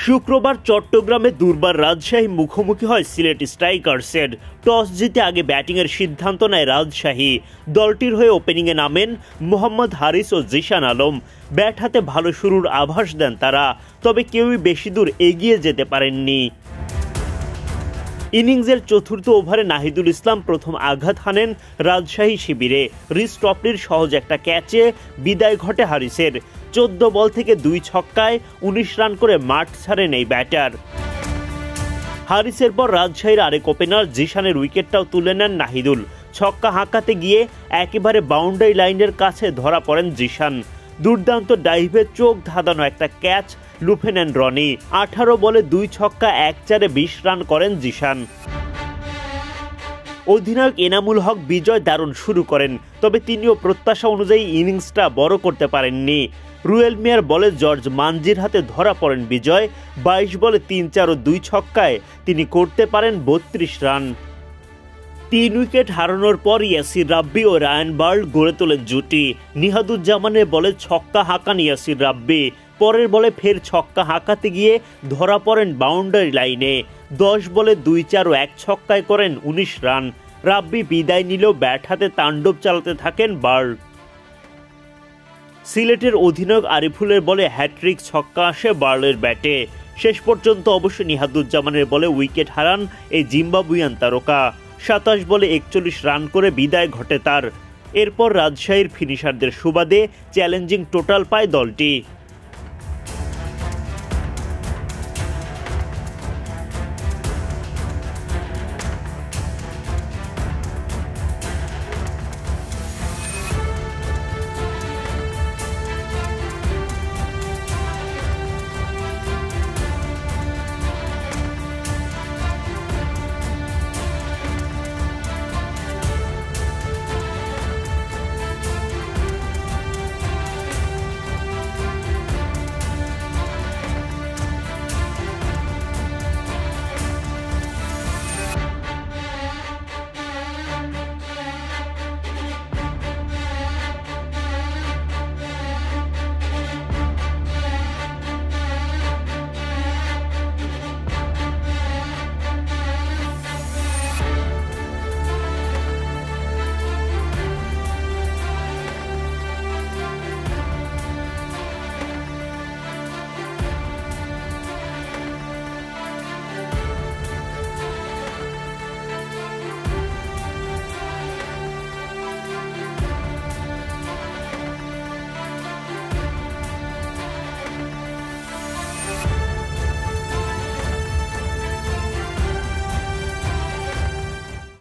শুক্রবার চট্টগ্রামে দুর্বার রাজশাহী মুখোমুখি হয় সিলেট স্ট্রাইকার্সের। টস জিতে আগে ব্যাটিংয়ের সিদ্ধান্ত নেয় রাজশাহী। দলটির হয়ে ওপেনিংয়ে নামেন মোহাম্মদ হারিস ও জিশান আলম। ব্যাট হাতে ভালো শুরুর আভাস দেন তারা, তবে কেউই বেশি দূর এগিয়ে যেতে পারেননি। ইনিংসের চতুর্থ ওভারে নাহিদুল ইসলাম প্রথম আঘাত হানেন রাজশাহী শিবিরে। রিস টপলির সহজ একটা ক্যাচে বিদায় ঘটে হারিসের। 14 বল থেকে 2 ছক্কায় 19 রান করে মাঠ ছাড়েন এই ব্যাটার। হারিসের পর রাজশাহীর আরেক ওপেনার জিশানের উইকেটটাও তুলে নেন নাহিদুল। ছক্কা হাঁকাতে গিয়ে একেবারে বাউন্ডারি লাইনের কাছে ধরা পড়েন জিশান। দুর্দান্ত ডাইভে চোখ ধাঁধানো একটা ক্যাচ লুফে নেন রনি। 18 বলে 2 ছক্কা 1 চারে 20 রান করেন জিশান। অধিনায়ক এনামুল হক বিজয় দারুণ শুরু করেন, তবে তিনিও প্রত্যাশা অনুযায়ী ইনিংসটা বড় করতে পারেননি। রুয়েল মিয়ার বলে জর্জ মানজির হাতে ধরা পড়েন বিজয়। 22 বলে 3 চার ও 2 ছক্কায় তিনি করতে পারেন 32 রান। 3 উইকেট হারানোর পর ইয়াসির রাব্বি ও রায়ান বার্ল গড়ে তোলেন জুটি। নিহাদুজ্জামানের বলে ছক্কা হাঁকান ইয়াসির রাব্বি। পরের বলে ফের ছক্কা হাঁকাতে গিয়ে ধরা পড়েন বাউন্ডারি লাইনে। 10 বলে 2 চার ও 1 ছক্কায় করেন 19 রান। রাব্বি বিদায় নিলেও ব্যাট হাতে তাণ্ডব চালাতে থাকেন বার্ল। সিলেটের অধিনায়ক আরিফুলের বলে হ্যাট্রিক ছক্কা আসে বার্লের ব্যাটে। শেষ পর্যন্ত অবশ্য নিহাদুজ্জামানের বলে উইকেট হারান এই জিম্বাবুয়ান তারকা। 27 বলে 41 রান করে বিদায় ঘটে তার। এরপর রাজশাহীর ফিনিশারদের সুবাদে চ্যালেঞ্জিং টোটাল পায় দলটি।